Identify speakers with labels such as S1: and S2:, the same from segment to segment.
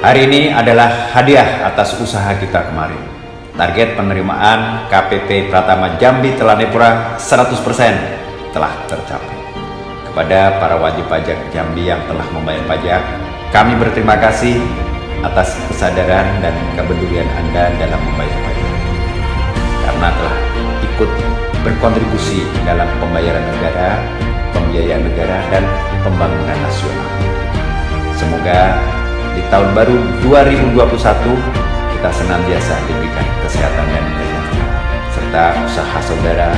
S1: Hari ini adalah hadiah atas usaha kita kemarin. Target penerimaan KPP Pratama Jambi Telanepura 100% telah tercapai. Kepada para wajib pajak Jambi yang telah membayar pajak, kami berterima kasih atas kesadaran dan kepedulian Anda dalam membayar pajak. Karena telah ikut berkontribusi dalam pembayaran negara, pembiayaan negara, dan pembangunan nasional. Semoga di tahun baru 2021 kita senantiasa diberikan kesehatan dan kesehatan, serta usaha saudara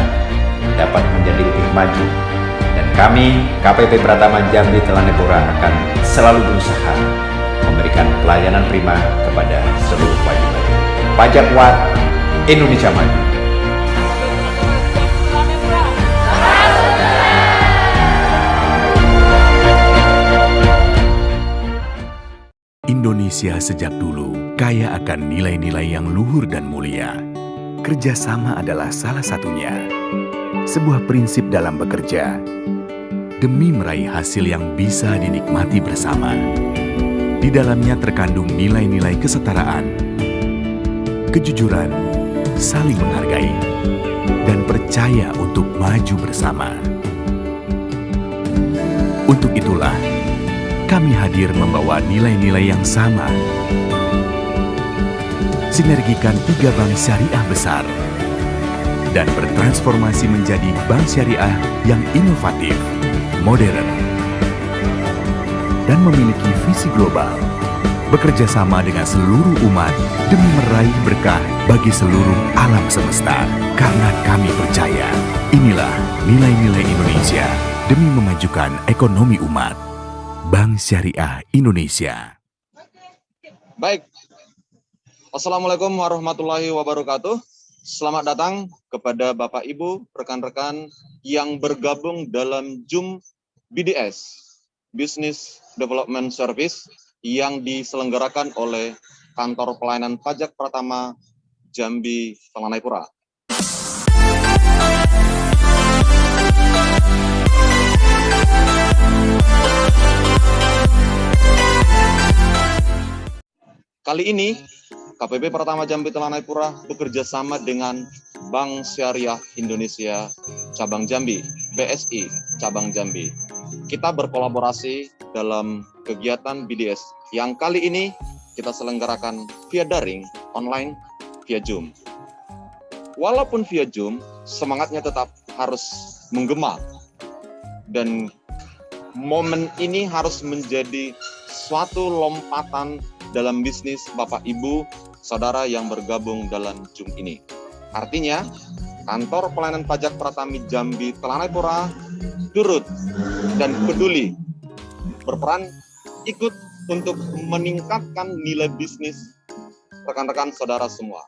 S1: dapat menjadi lebih maju. Dan kami KPP Pratama Jambi Telanepura akan selalu berusaha memberikan pelayanan prima kepada seluruh wajib pajak. Pajak kuat, Indonesia maju.
S2: Indonesia sejak dulu kaya akan nilai-nilai yang luhur dan mulia. Kerjasama adalah salah satunya. Sebuah prinsip dalam bekerja demi meraih hasil yang bisa dinikmati bersama. Di dalamnya terkandung nilai-nilai kesetaraan, kejujuran, saling menghargai, dan percaya untuk maju bersama. Untuk itulah, kami hadir membawa nilai-nilai yang sama. Sinergikan 3 bank syariah besar dan bertransformasi menjadi bank syariah yang inovatif, modern, dan memiliki visi global. Bekerja sama dengan seluruh umat demi meraih berkah bagi seluruh alam semesta. Karena kami percaya, inilah nilai-nilai Indonesia demi memajukan ekonomi umat. Bank Syariah Indonesia.
S3: Baik, Assalamualaikum warahmatullahi wabarakatuh. Selamat datang kepada Bapak Ibu, rekan-rekan yang bergabung dalam Zoom BDS, Business Development Service, yang diselenggarakan oleh Kantor Pelayanan Pajak Pratama Jambi Telanepura. Kali ini, KPP Pratama Jambi Telanepura bekerja sama dengan Bank Syariah Indonesia Cabang Jambi, BSI Cabang Jambi. Kita berkolaborasi dalam kegiatan BDS yang kali ini kita selenggarakan via daring, online, via Zoom. Walaupun via Zoom, semangatnya tetap harus menggema. Dan momen ini harus menjadi suatu lompatan dalam bisnis Bapak Ibu, Saudara yang bergabung dalam Zoom ini. Artinya, Kantor Pelayanan Pajak Pratama Jambi Telanepura turut dan peduli berperan ikut untuk meningkatkan nilai bisnis rekan-rekan saudara semua.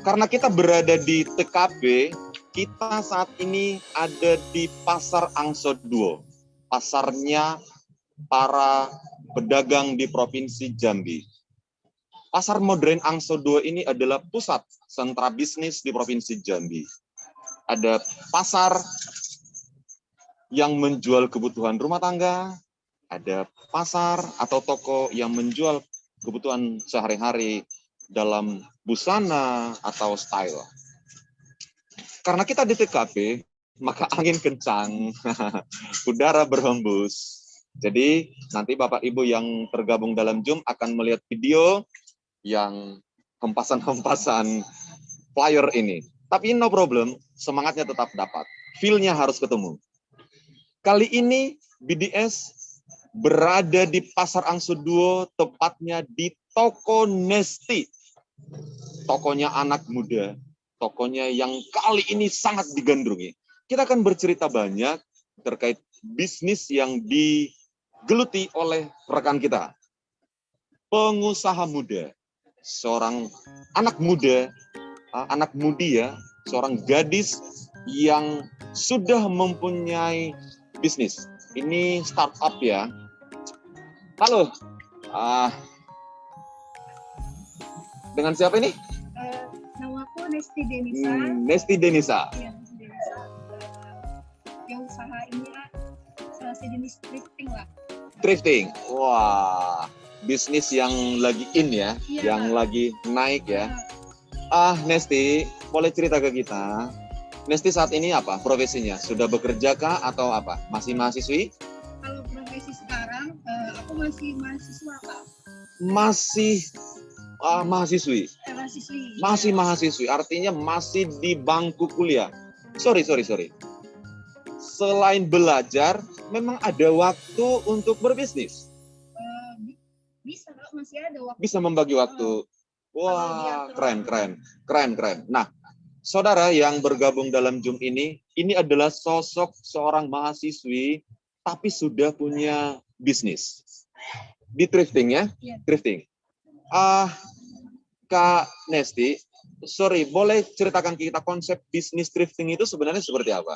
S3: Karena kita berada di TKP, kita saat ini ada di Pasar Angsoduo, pasarnya para pedagang di Provinsi Jambi. Pasar modern Angsoduo ini adalah pusat sentra bisnis di Provinsi Jambi. Ada pasar yang menjual kebutuhan rumah tangga, ada pasar atau toko yang menjual kebutuhan sehari-hari dalam busana atau style. Karena kita di TKP, maka angin kencang, udara berhembus. Jadi nanti Bapak Ibu yang tergabung dalam Zoom akan melihat video yang hempasan-hempasan flyer ini. Tapi no problem, semangatnya tetap dapat. Feel-nya harus ketemu. Kali ini BDS berada di Pasar Angsoduo, tepatnya di Toko Nesti. Tokonya anak muda, tokonya yang kali ini sangat digandrungi. Kita akan bercerita banyak terkait bisnis yang digeluti oleh rekan kita. Pengusaha muda, seorang anak muda, anak mudi ya, seorang gadis yang sudah mempunyai bisnis. Ini startup ya. Halo, dengan siapa ini?
S4: Nama aku Nesti Denisa.
S3: Nesti Denisa.
S4: Ya, Nesti Denisa. Yang usaha ini sejenis thrifting lah.
S3: Thrifting. Wah, bisnis yang lagi in ya,
S4: Iya.
S3: yang lagi naik ya.
S4: Eh,
S3: Nesti, boleh cerita ke kita? Nesti saat ini apa profesinya? Sudah bekerja kah atau apa? Masih mahasiswi?
S4: Kalau profesi sekarang, aku masih mahasiswa Kak.
S3: Masih mahasiswi.
S4: Mahasiswi.
S3: Masih mahasiswi, artinya masih di bangku kuliah. Sorry. Selain belajar, memang ada waktu untuk berbisnis.
S4: Bisa Kak, masih ada waktu.
S3: Bisa membagi waktu. Wah,
S4: Kalau
S3: keren. Nah, saudara yang bergabung dalam Zoom ini adalah sosok seorang mahasiswi, tapi sudah punya bisnis. Di thrifting ya?
S4: Iya.
S3: Thrifting. Kak Nesti, sorry, boleh ceritakan ke kita konsep bisnis thrifting itu sebenarnya seperti apa?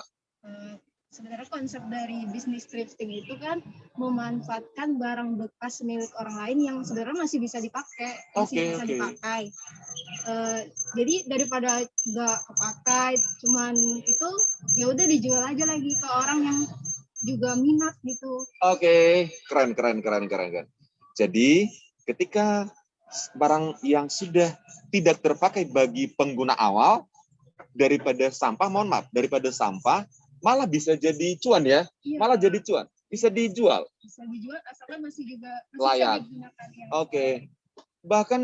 S4: Sebenarnya konsep dari bisnis thrifting itu kan memanfaatkan barang bekas milik orang lain yang sebenarnya masih bisa dipakai, dipakai. Jadi daripada nggak kepakai, cuman itu ya udah dijual aja lagi ke orang yang juga minat gitu.
S3: Oke, keren. Jadi ketika barang yang sudah tidak terpakai bagi pengguna awal, daripada sampah malah bisa jadi cuan ya.
S4: Iya.
S3: Malah jadi cuan, bisa dijual.
S4: Bisa dijual asalkan masih
S3: Layak.
S4: bisa digunakan ya.
S3: Oke. Bahkan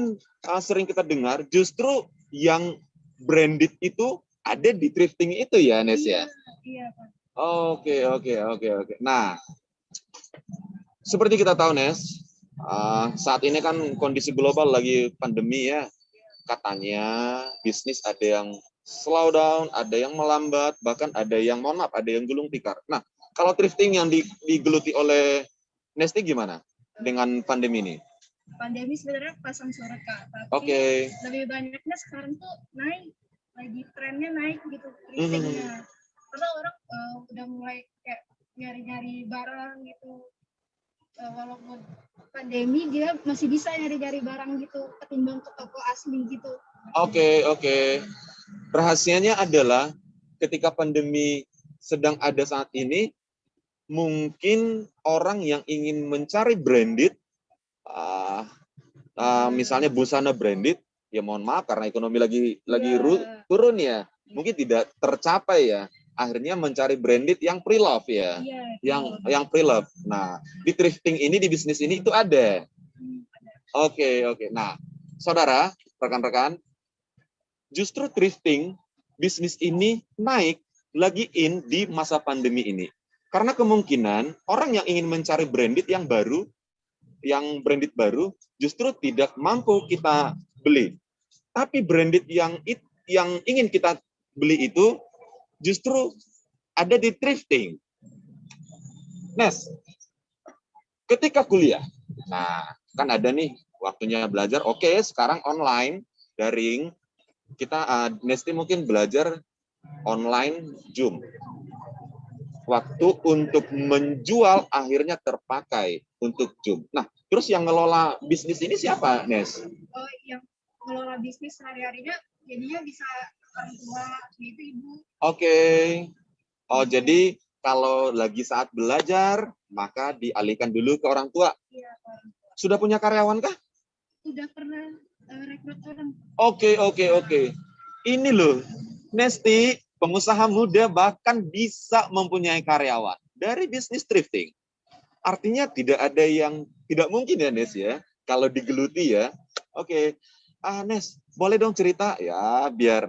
S3: sering kita dengar justru yang branded itu ada di thrifting itu ya, Nes ya.
S4: Iya, Pak.
S3: Oke. Nah, seperti kita tahu, Nes, saat ini kan kondisi global lagi pandemi ya. Katanya bisnis ada yang slow down, ada yang melambat, bahkan ada yang ada yang gulung tikar. Nah, kalau thrifting yang digeluti oleh Nesti gimana dengan pandemi ini?
S4: Pandemi sebenarnya pasang surut Kak, tapi
S3: Oke.
S4: lebih banyaknya sekarang tuh naik, lagi trennya naik gitu thriftingnya. Karena orang udah mulai kayak nyari-nyari barang gitu. Walaupun pandemi dia masih bisa nyari-nyari barang gitu ketimbang ke toko asli gitu.
S3: Oke. Rahasianya adalah ketika pandemi sedang ada saat ini, mungkin orang yang ingin mencari branded, misalnya busana branded, ya mohon maaf karena ekonomi lagi turun ya, mungkin tidak tercapai ya. Akhirnya mencari branded yang pre-love ya, yang pre-love. Nah, di thrifting ini, di bisnis ini itu ada. Oke. Nah, saudara, rekan-rekan, justru thrifting bisnis ini naik lagi in di masa pandemi ini. Karena kemungkinan orang yang ingin mencari branded yang baru, yang branded baru, justru tidak mampu kita beli. Tapi branded yang ingin kita beli itu justru ada di thrifting. Nes, ketika kuliah, nah kan ada nih waktunya belajar, oke sekarang online, daring, kita Nesti mungkin belajar online Zoom. Waktu untuk menjual akhirnya terpakai untuk Zoom. Nah, terus yang ngelola bisnis ini siapa, Nes?
S4: Yang ngelola bisnis sehari-harinya jadinya bisa orang tua, itu ibu.
S3: Oke. Jadi kalau lagi saat belajar, maka dialihkan dulu ke orang tua.
S4: Iya, Pak.
S3: Sudah punya karyawan kah?
S4: Sudah pernah rekrut orang.
S3: Oke. Ini loh, Nesti, pengusaha muda bahkan bisa mempunyai karyawan dari bisnis thrifting. Artinya tidak ada yang tidak mungkin ya, Nes ya, kalau digeluti ya. Oke. Nes, boleh dong cerita ya biar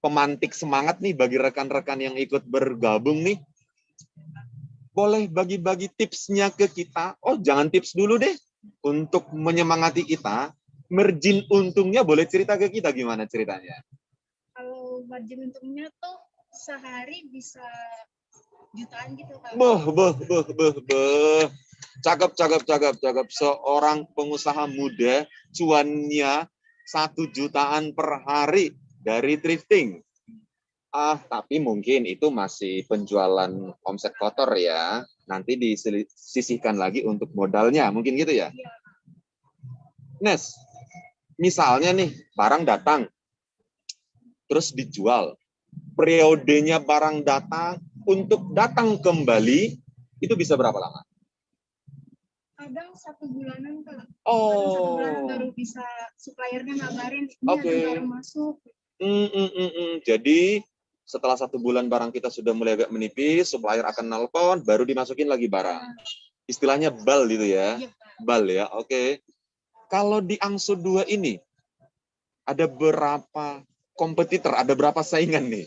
S3: pemantik semangat nih bagi rekan-rekan yang ikut bergabung nih. Boleh bagi-bagi tipsnya ke kita. Oh, jangan tips dulu deh. Untuk menyemangati kita, margin untungnya boleh cerita ke kita gimana ceritanya?
S4: Kalau margin untungnya tuh sehari bisa jutaan gitu Kak.
S3: Cakep. Seorang pengusaha muda cuannya 1 jutaan per hari dari thrifting. Tapi mungkin itu masih penjualan omset kotor ya. Nanti disisihkan lagi untuk modalnya, mungkin gitu ya. Nes, misalnya nih barang datang, terus dijual. Periodenya barang datang untuk datang kembali itu bisa berapa lama?
S4: kadang 1 bulanan Kak. Kadang 1 bulan
S3: Oh,
S4: baru bisa suppliernya ngabarin ini
S3: oke.
S4: ada barang masuk.
S3: Jadi setelah 1 bulan barang kita sudah mulai agak menipis, supplier akan nelpon, baru dimasukin lagi barang. Istilahnya bal gitu ya.
S4: Iya Kak.
S3: Bal ya, oke. Kalau di Angso 2 ini, ada berapa kompetitor, ada berapa saingan nih?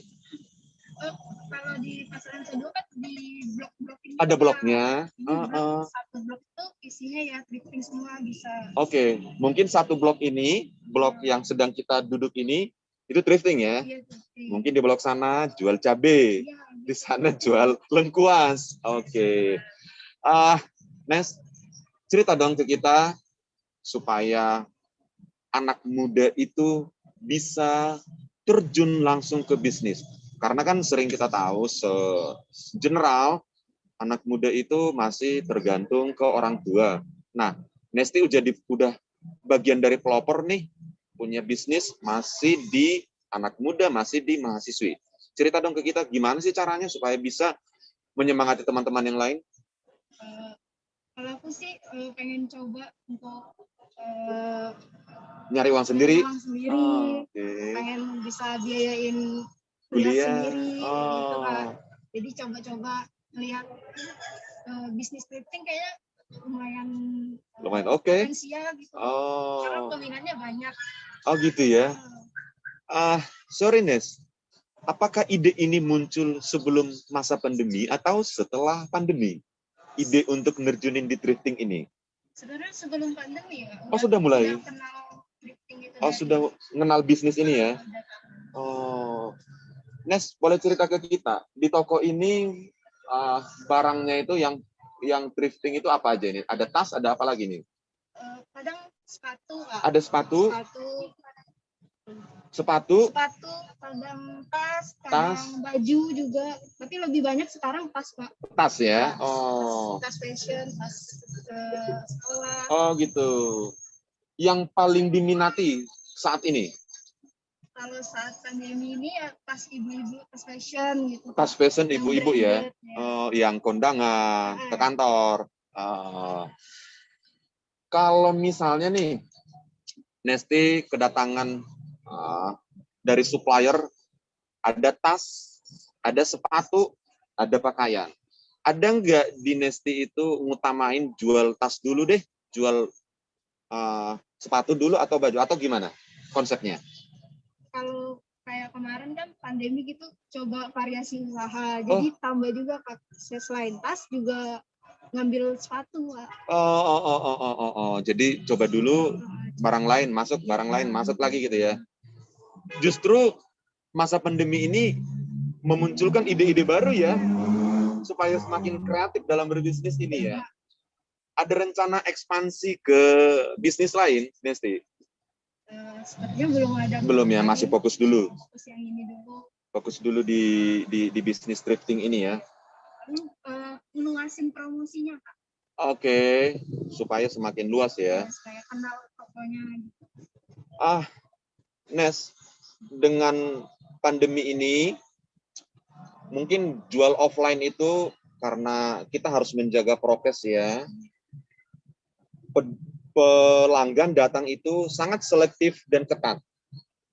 S4: Kalau di pasaran kedua kan di blok-blok ini
S3: Ada
S4: Kak.
S3: bloknya.
S4: Ini blok, satu blok itu isinya ya thrifting semua bisa.
S3: Oke, mungkin satu blok ini, blok yang sedang kita duduk ini, itu thrifting ya.
S4: Iya, thrifting.
S3: Mungkin di blok sana jual cabai,
S4: Iya,
S3: di sana jual lengkuas. Oke. Nes, cerita dong ke kita supaya anak muda itu bisa terjun langsung ke bisnis. Karena kan sering kita tahu general anak muda itu masih tergantung ke orang tua. Nah, Nesti udah bagian dari pelopor nih, punya bisnis masih di anak muda, masih di mahasiswi. Cerita dong ke kita gimana sih caranya supaya bisa menyemangati teman-teman yang lain?
S4: Kalau aku sih pengen coba untuk
S3: Nyari uang sendiri.
S4: uang sendiri,
S3: Okay.
S4: pengen bisa biayain
S3: Kuliah.
S4: sendiri, gitu Kak. Jadi coba-coba lihat bisnis thrifting kayaknya lumayan
S3: Oke.
S4: potensial gitu. Karena peminatnya banyak.
S3: Oh gitu ya. Sorry Nes, apakah ide ini muncul sebelum masa pandemi atau setelah pandemi? Ide untuk nerjunin di thrifting ini?
S4: Sebenarnya sebelum pandemi ya.
S3: Sudah mulai.
S4: Udah kenal thrifting itu.
S3: Sudah kenal bisnis ini ya. Nes, boleh cerita ke kita di toko ini barangnya itu yang thrifting itu apa aja nih? Ada tas, ada apa lagi nih?
S4: Kadang sepatu, Kak.
S3: Ada sepatu,
S4: kadang tas, kadang baju juga. Tapi lebih banyak sekarang tas, Pak.
S3: Tas ya.
S4: Tas fashion, tas sekolah.
S3: Oh gitu. Yang paling diminati saat ini?
S4: Kalau saat pandemi ini ya tas ibu-ibu, tas fashion gitu.
S3: Tas fashion ibu-ibu ya. Yang kondangan ke kantor. Kalau misalnya nih, Nesti kedatangan dari supplier, ada tas, ada sepatu, ada pakaian. Ada nggak di Nesti itu ngutamain jual tas dulu deh, jual sepatu dulu atau baju, atau gimana konsepnya?
S4: Kalau kayak kemarin kan pandemi gitu, coba variasi usaha. Jadi tambah juga selain tas juga ngambil sepatu.
S3: Jadi coba dulu barang lain masuk, barang lain masuk lagi gitu ya. Justru masa pandemi ini memunculkan ide-ide baru ya, supaya semakin kreatif dalam berbisnis ini ya. Ada rencana ekspansi ke bisnis lain, Nesti?
S4: Sepertinya belum ada.
S3: Belum ya, masih fokus dulu.
S4: Fokus yang ini dulu.
S3: Fokus dulu di bisnis thrifting ini ya.
S4: Luasin promosinya, Kak.
S3: Oke, supaya semakin luas ya.
S4: Supaya kenal tokonya.
S3: Nes, dengan pandemi ini, mungkin jual offline itu karena kita harus menjaga prokes ya. Pelanggan datang itu sangat selektif dan ketat.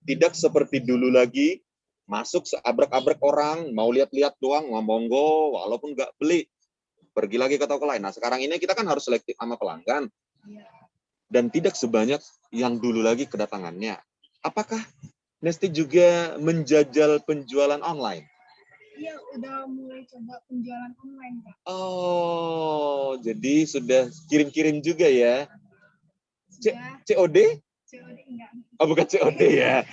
S3: Tidak seperti dulu lagi, masuk seabrek-abrek orang, mau lihat-lihat doang, monggo, walaupun nggak beli, pergi lagi ke toko lain. Nah, sekarang ini kita kan harus selektif sama pelanggan. Dan tidak sebanyak yang dulu lagi kedatangannya. Apakah Nesti juga menjajal penjualan online?
S4: Iya, udah mulai coba penjualan online, Pak.
S3: Jadi sudah kirim-kirim juga ya? COD?
S4: COD enggak.
S3: Bukan COD ya.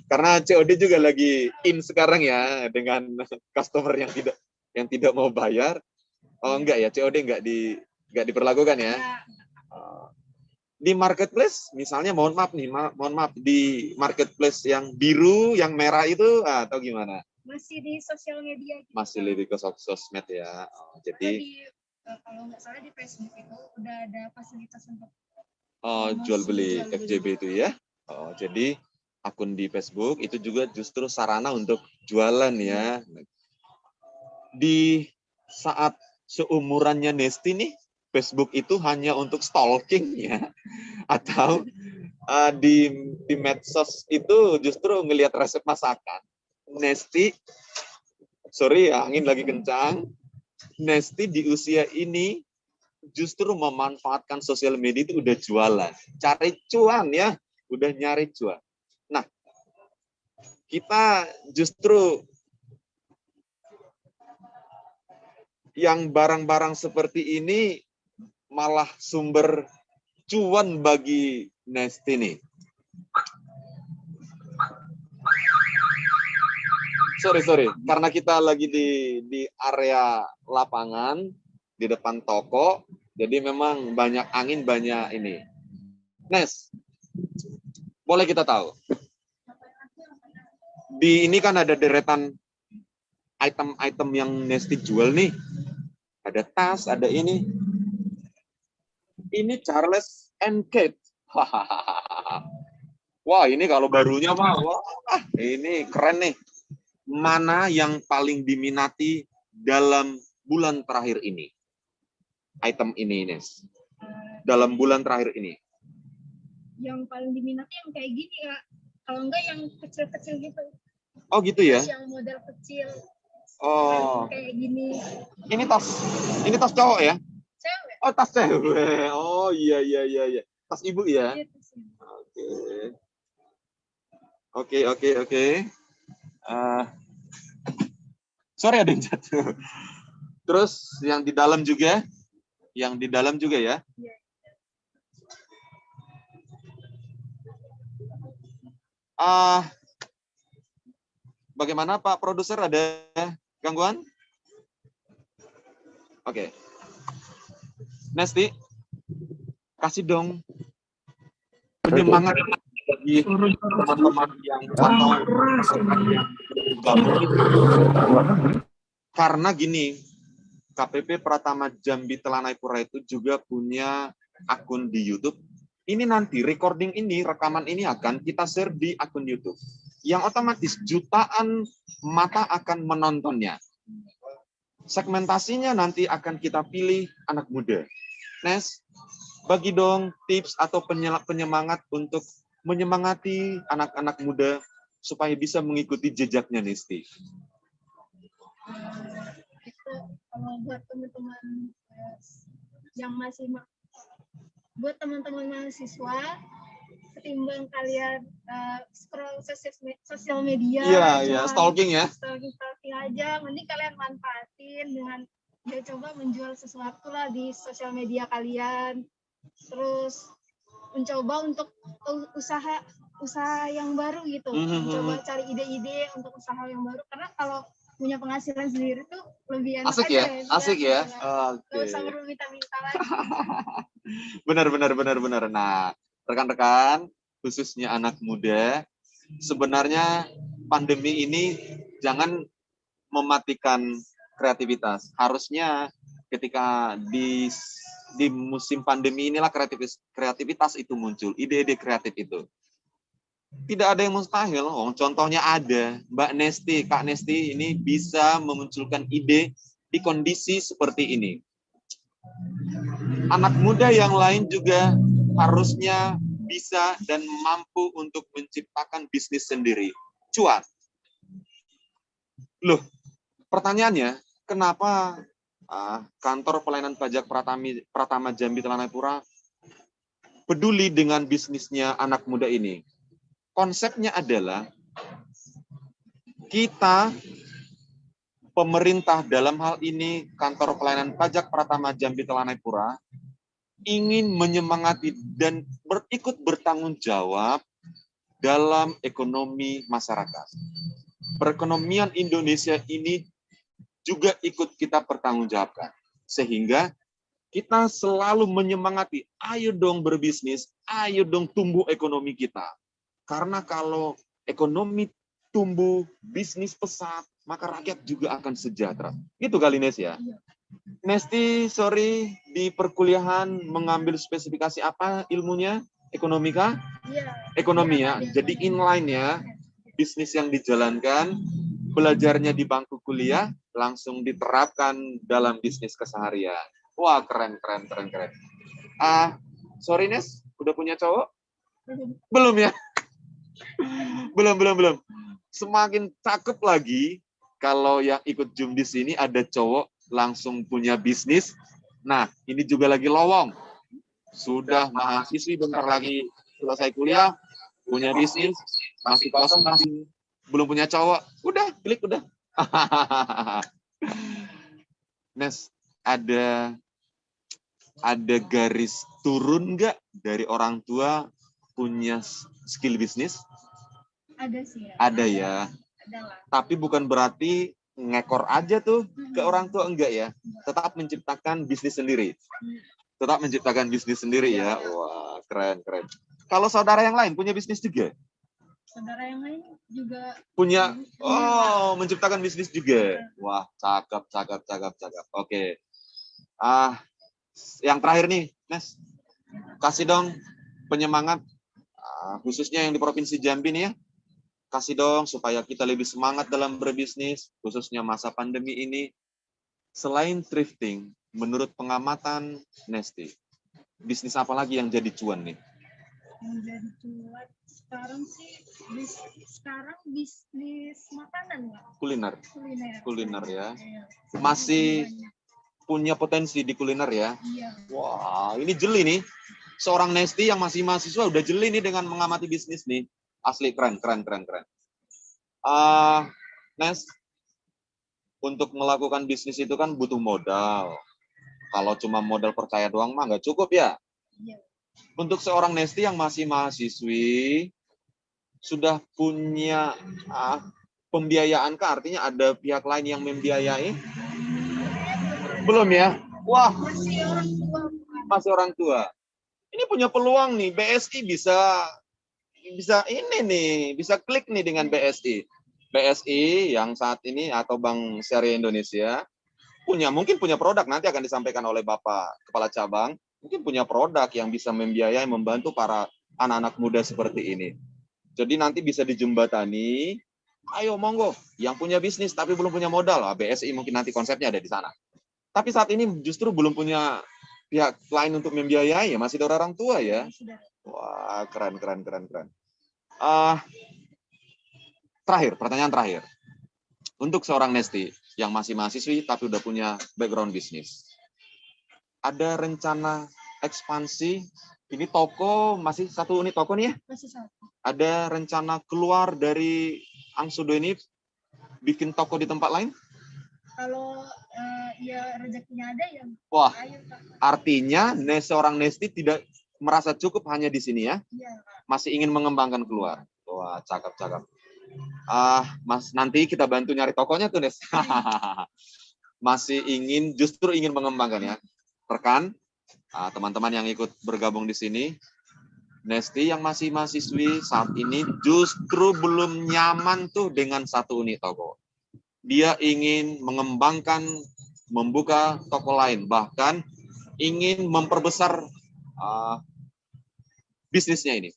S3: Karena COD juga lagi in sekarang ya, dengan customer yang tidak mau bayar. Enggak ya, COD enggak diperlakukan ya. Di marketplace, misalnya mohon maaf di marketplace yang biru, yang merah itu atau gimana?
S4: Masih di sosial media.
S3: Masih lebih ke sosmed ya. Jadi
S4: kalau nggak salah di Facebook itu udah ada fasilitas untuk
S3: jual beli FJB itu ya. Jadi akun di Facebook itu juga justru sarana untuk jualan ya. Di saat seumurannya Nesti nih, Facebook itu hanya untuk stalking ya, atau di medsos itu justru ngelihat resep masakan. Nesti, sorry ya, angin lagi kencang. Nesti di usia ini justru memanfaatkan sosial media itu udah jualan, cari cuan ya, udah nyari cuan. Nah, kita justru yang barang-barang seperti ini malah sumber cuan bagi Nesti nih. Sorry, karena kita lagi di area lapangan, di depan toko, jadi memang banyak angin, banyak ini. Nes, boleh kita tahu? Di ini kan ada deretan item-item yang Nesti jual nih. Ada tas, ada ini. Ini Charles and Kate. Wah, ini kalau barunya mah, wah, ini keren nih. Mana yang paling diminati dalam bulan terakhir ini? Item ini, Nes. Dalam bulan terakhir ini.
S4: Yang paling diminati yang kayak gini, Kak. Kalau enggak yang kecil-kecil gitu.
S3: Oh, gitu ya?
S4: Yang model kecil.
S3: Oh.
S4: Kayak gini.
S3: Ini tas cowok ya?
S4: Cewek.
S3: Oh, tas cewek. Oh, iya. Tas ibu ya?
S4: Iya, tas ibu.
S3: Oke. Sorry ada yang jatuh. Terus yang di dalam juga? Yang di dalam juga ya?
S4: Iya.
S3: Bagaimana Pak Produser, ada gangguan? Oke. Nesti, kasih dong penyemangat bagi teman-teman yang karena gini, KPP Pratama Jambi Telanai Pura itu juga punya akun di YouTube. Ini nanti recording ini, rekaman ini akan kita share di akun YouTube. Yang otomatis jutaan mata akan menontonnya. Segmentasinya nanti akan kita pilih anak muda. Nes, bagi dong tips atau penyemangat untuk menyemangati anak-anak muda supaya bisa mengikuti jejaknya Nesti.
S4: Itu kalau buat teman-teman yang masih buat teman-teman mahasiswa, ketimbang kalian scroll sosial media,
S3: iya, stalking ya,
S4: stalking aja, mending kalian manfaatin dengan coba menjual sesuatu lah di sosial media kalian, terus mencoba untuk usaha yang baru gitu, mencoba cari ide-ide untuk usaha yang baru, karena kalau punya penghasilan sendiri tuh lebih enak
S3: asik
S4: aja,
S3: ya, asik ya.
S4: Oke. Usah perlu minta-minta lagi.
S3: Benar. Nah, rekan-rekan, khususnya anak muda, sebenarnya pandemi ini jangan mematikan kreativitas. Harusnya ketika di musim pandemi inilah kreativitas itu muncul, ide-ide kreatif itu. Tidak ada yang mustahil, contohnya ada. Mbak Nesti, Kak Nesti ini bisa memunculkan ide di kondisi seperti ini. Anak muda yang lain juga harusnya bisa dan mampu untuk menciptakan bisnis sendiri. Cuan. Loh, pertanyaannya, kenapa kantor pelayanan pajak Pratama Jambi Telanai Pura peduli dengan bisnisnya anak muda ini? Konsepnya adalah kita, pemerintah dalam hal ini kantor pelayanan pajak Pratama Jambi Telanai Pura, ingin menyemangati dan ikut bertanggung jawab dalam ekonomi masyarakat. Perekonomian Indonesia ini juga ikut kita pertanggungjawabkan. Sehingga kita selalu menyemangati, ayo dong berbisnis, ayo dong tumbuh ekonomi kita. Karena kalau ekonomi tumbuh, bisnis pesat, maka rakyat juga akan sejahtera. Gitu kali Nes ya. Nesti, sorry, di perkuliahan mengambil spesifikasi apa ilmunya? Ekonomi kah?
S4: Iya.
S3: Ekonomi ya. Jadi inline ya. Bisnis yang dijalankan, belajarnya di bangku kuliah, langsung diterapkan dalam bisnis keseharian. Wah, keren, keren, keren, keren. Sorry Nes, udah punya cowok? Belum ya? Belum. Semakin cakep lagi kalau yang ikut Zoom di sini ada cowok langsung punya bisnis. Nah, ini juga lagi lowong. Sudah mahasiswi bentar lagi selesai kuliah, punya bisnis, masih kosong, masih belum punya cowok. Udah, klik udah. Nes, ada garis turun nggak dari orang tua punya skill bisnis?
S4: Ada sih ya.
S3: Ada ya.
S4: Ada lah.
S3: Tapi bukan berarti ngekor aja tuh ke orang tua, enggak ya. Tetap menciptakan bisnis sendiri. Tetap menciptakan bisnis sendiri ya. Wah, keren, keren. Kalau saudara yang lain punya bisnis juga?
S4: Saudara yang lain juga
S3: Punya. Oh, menciptakan bisnis juga. Wah, cakep, cakep, cakep, cakep. Oke. Yang terakhir nih, Nes. Kasih dong penyemangat, khususnya yang di Provinsi Jambi nih ya. Kasih dong supaya kita lebih semangat dalam berbisnis, khususnya masa pandemi ini. Selain thrifting, menurut pengamatan Nesti, bisnis apa lagi yang jadi cuan nih?
S4: yang jadi cuan sekarang sih bisnis makanan nggak?
S3: Kuliner ya. Masih punya potensi di kuliner ya.
S4: Iya.
S3: Wah, ini jeli nih. Seorang Nesti yang masih mahasiswa udah jeli nih dengan mengamati bisnis nih. Asli keren. Nes, untuk melakukan bisnis itu kan butuh modal. Kalau cuma modal percaya doang mah nggak cukup ya.
S4: Iya.
S3: Untuk seorang Nesti yang masih mahasiswi, sudah punya pembiayaan kah? Artinya ada pihak lain yang membiayai? Belum ya? Wah, masih orang tua. Ini punya peluang nih, BSI bisa ini nih, bisa klik nih dengan BSI. BSI yang saat ini atau Bank Syariah Indonesia mungkin punya produk, nanti akan disampaikan oleh Bapak Kepala Cabang, mungkin punya produk yang bisa membiayai, membantu para anak-anak muda seperti ini. Jadi nanti bisa dijembatani, ayo monggo, yang punya bisnis tapi belum punya modal, BSI mungkin nanti konsepnya ada di sana. Tapi saat ini justru belum punya pihak lain untuk membiayai, ya masih ada orang tua ya. Wah, keren. Pertanyaan terakhir. Untuk seorang Nesti yang masih mahasiswi tapi udah punya background bisnis. Ada rencana ekspansi, ini toko, masih satu unit toko nih ya?
S4: Masih satu.
S3: Ada rencana keluar dari Angsudo ini, bikin toko di tempat lain?
S4: Kalau ya rezekinya ada ya.
S3: Wah,
S4: ayo,
S3: artinya seorang Nesti tidak merasa cukup hanya di sini ya?
S4: Iya.
S3: Masih ingin mengembangkan keluar. Wah, cakep. Mas, nanti kita bantu nyari tokonya tuh, Nes. Justru ingin mengembangkan ya. Rekan, teman-teman yang ikut bergabung di sini, Nesti yang masih mahasiswi saat ini justru belum nyaman tuh dengan satu unit toko. Dia ingin mengembangkan, membuka toko lain, bahkan ingin memperbesar bisnisnya ini.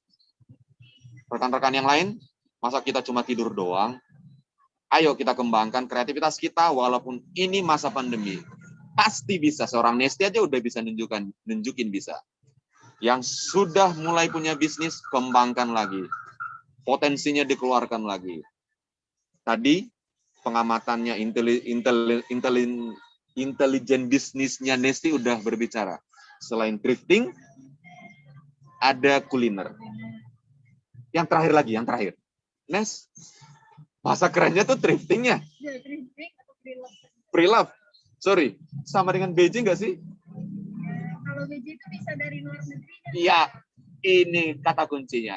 S3: Rekan-rekan yang lain, masa kita cuma tidur doang? Ayo kita kembangkan kreativitas kita walaupun ini masa pandemi. Pasti bisa, seorang Nesti aja udah bisa nunjukin bisa. Yang sudah mulai punya bisnis, kembangkan lagi. Potensinya dikeluarkan lagi. Tadi pengamatannya intelijen bisnisnya Nesti udah berbicara. Selain thrifting, ada kuliner. Yang terakhir. Nes, bahasa kerennya tuh thriftingnya.
S4: Ya, thrifting atau
S3: Pre-love. Sorry, sama dengan BJ nggak sih?
S4: Kalau BJ itu bisa dari luar negeri.
S3: Iya, ini kata kuncinya.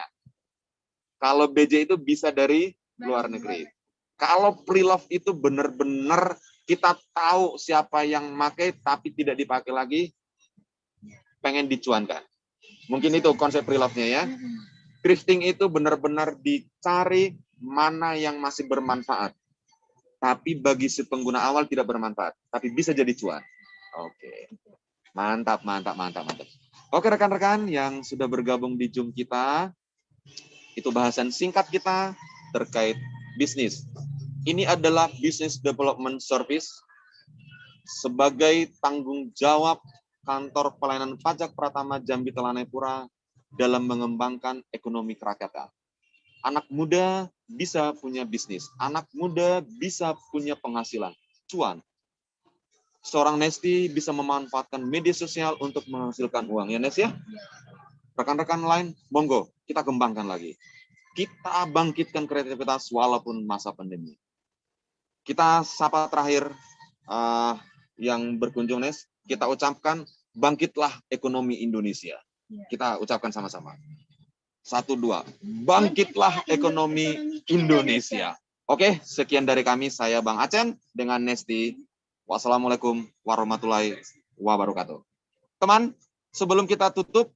S3: Kalau BJ itu bisa dari luar negeri. Kalau pre-love itu benar-benar kita tahu siapa yang pakai tapi tidak dipakai lagi, pengen dicuankan. Mungkin itu konsep pre-love-nya ya. Thrifting itu benar-benar dicari mana yang masih bermanfaat. Tapi bagi si pengguna awal tidak bermanfaat. Tapi bisa jadi cuan. Oke. Mantap. Oke rekan-rekan yang sudah bergabung di Zoom kita. Itu bahasan singkat kita terkait bisnis. Ini adalah Business Development Service. sebagai tanggung jawab Kantor Pelayanan Pajak Pratama Jambi Telanepura dalam mengembangkan ekonomi kerakyatan. Anak muda bisa punya bisnis, anak muda bisa punya penghasilan, cuan. Seorang Nesti bisa memanfaatkan media sosial untuk menghasilkan uang, ya Nes ya? Rekan-rekan lain, monggo, kita kembangkan lagi. Kita bangkitkan kreativitas walaupun masa pandemi. Kita sapa terakhir yang berkunjung, Nes, kita ucapkan bangkitlah ekonomi Indonesia. Kita ucapkan sama-sama. 1, 2, bangkitlah ekonomi Indonesia. Oke, sekian dari kami, saya Bang Acen dengan Nesti. Wassalamualaikum warahmatullahi wabarakatuh. Teman, sebelum kita tutup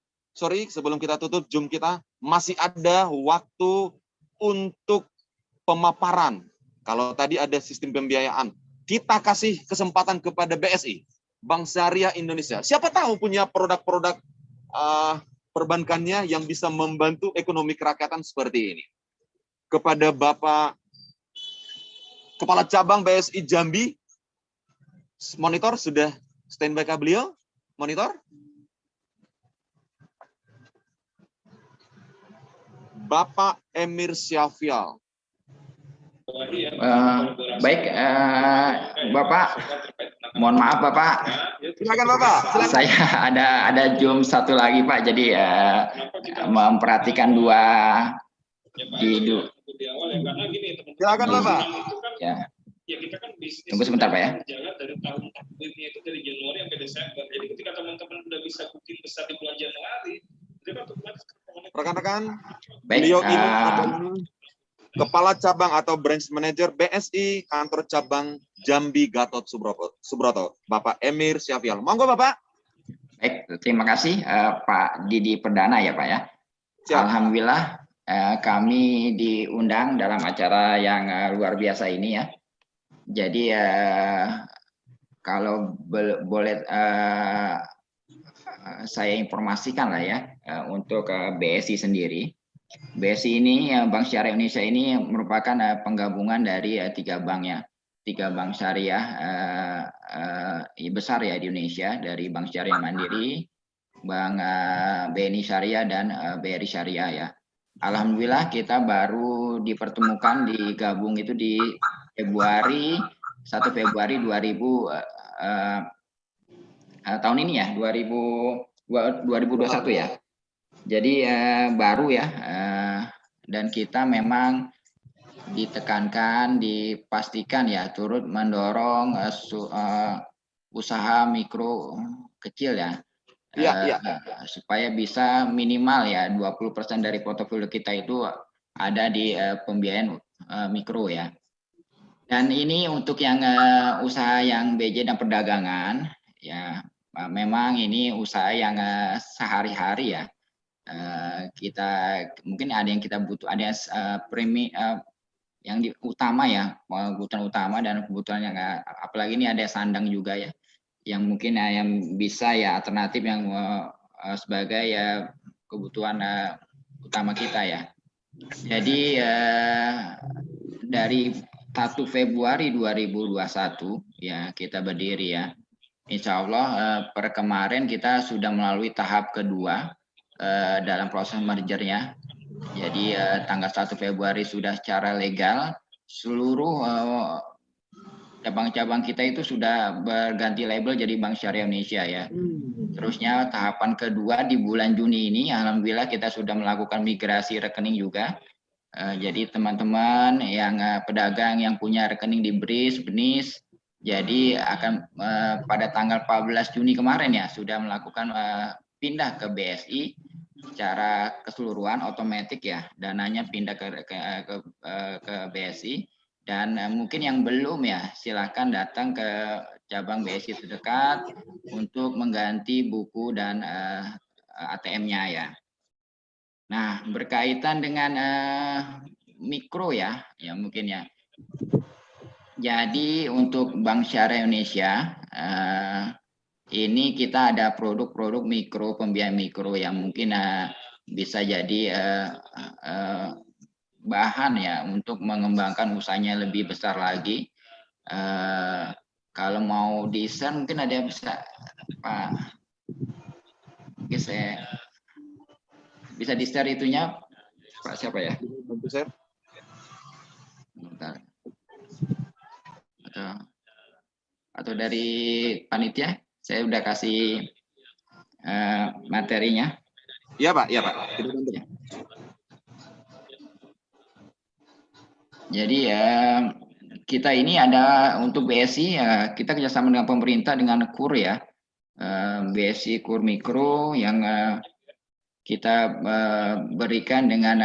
S3: Zoom kita, masih ada waktu untuk pemaparan. Kalau tadi ada sistem pembiayaan, kita kasih kesempatan kepada BSI, Bank Syariah Indonesia. Siapa tahu punya produk-produk perbankannya yang bisa membantu ekonomi kerakyatan seperti ini. Kepada Bapak Kepala Cabang BSI Jambi, monitor sudah standby kah beliau? Monitor? Bapak Emir Syafial.
S5: Baik, Bapak, mohon maaf Bapak.
S3: Silakan Bapak. Silakan.
S5: Saya ada Zoom satu lagi Pak, jadi memperhatikan dua di
S3: Silakan Bapak.
S5: Ya. Tunggu sebentar Pak ya.
S6: Dari tahun takdirnya itu dari Januari sampai Desember. Jadi ketika teman-teman udah bisa booking besar di bulan Januari, itu kan otomatis
S3: rekan-rekan,
S5: baik,
S3: beliau ini adalah Kepala Cabang atau Branch Manager BSI Kantor Cabang Jambi Gatot Subroto, Bapak Emir Syafial. Monggo Bapak.
S5: Baik, terima kasih Pak Didi Perdana ya Pak ya.
S3: Siap.
S5: Alhamdulillah kami diundang dalam acara yang luar biasa ini ya. Jadi kalau boleh saya informasikan lah ya untuk BSI sendiri. BSI ini, Bank Syariah Indonesia ini merupakan penggabungan dari 3 bank ya. 3 bank syariah besar ya di Indonesia, dari Bank Syariah Mandiri, Bank BNI Syariah, dan BRI Syariah ya. Alhamdulillah kita baru dipertemukan, digabung itu di Februari, 1 Februari 2000 tahun ini ya, 2021 ya. Jadi baru ya, dan kita memang ditekankan, dipastikan ya turut mendorong usaha mikro kecil ya, supaya bisa minimal ya 20% dari portofolio kita itu ada di pembiayaan mikro ya. Dan ini untuk yang usaha yang BJ dan perdagangan ya, memang ini usaha yang sehari-hari ya. Kita mungkin ada yang kita butuh, ada yang utama ya, kebutuhan utama, dan kebutuhan yang apalagi ini ada sandang juga ya, yang mungkin yang bisa ya alternatif yang sebagai ya kebutuhan utama kita ya. Jadi dari 1 Februari 2021 ya kita berdiri ya. Insya Allah per kemarin kita sudah melalui tahap kedua dalam proses mergernya. Jadi tanggal 1 Februari sudah secara legal seluruh cabang-cabang kita itu sudah berganti label jadi Bank Syariah Indonesia ya. Terusnya tahapan kedua di bulan Juni ini, alhamdulillah kita sudah melakukan migrasi rekening juga. Jadi teman-teman yang pedagang yang punya rekening di BNIS, jadi akan pada tanggal 14 Juni kemarin ya sudah melakukan pindah ke BSI secara keseluruhan otomatis ya, dananya pindah ke BSI. Dan mungkin yang belum ya silakan datang ke cabang BSI terdekat untuk mengganti buku dan ATM-nya ya. Nah, berkaitan dengan mikro ya mungkin ya. Jadi untuk Bank Syariah Indonesia ini kita ada produk-produk mikro, pembiayaan mikro yang mungkin bisa jadi bahan ya untuk mengembangkan usahanya lebih besar lagi. Kalau mau di-share mungkin ada yang bisa Pak. Oke, saya bisa di-share itunya Pak siapa ya?
S3: Bantu share.
S5: Bentar. Atau dari panitia, saya udah kasih materinya.
S3: Iya Pak, iya Pak.
S5: Jadi kita ini ada untuk BSI, kita kerjasama dengan pemerintah dengan KUR ya, BSI KUR Mikro yang kita berikan dengan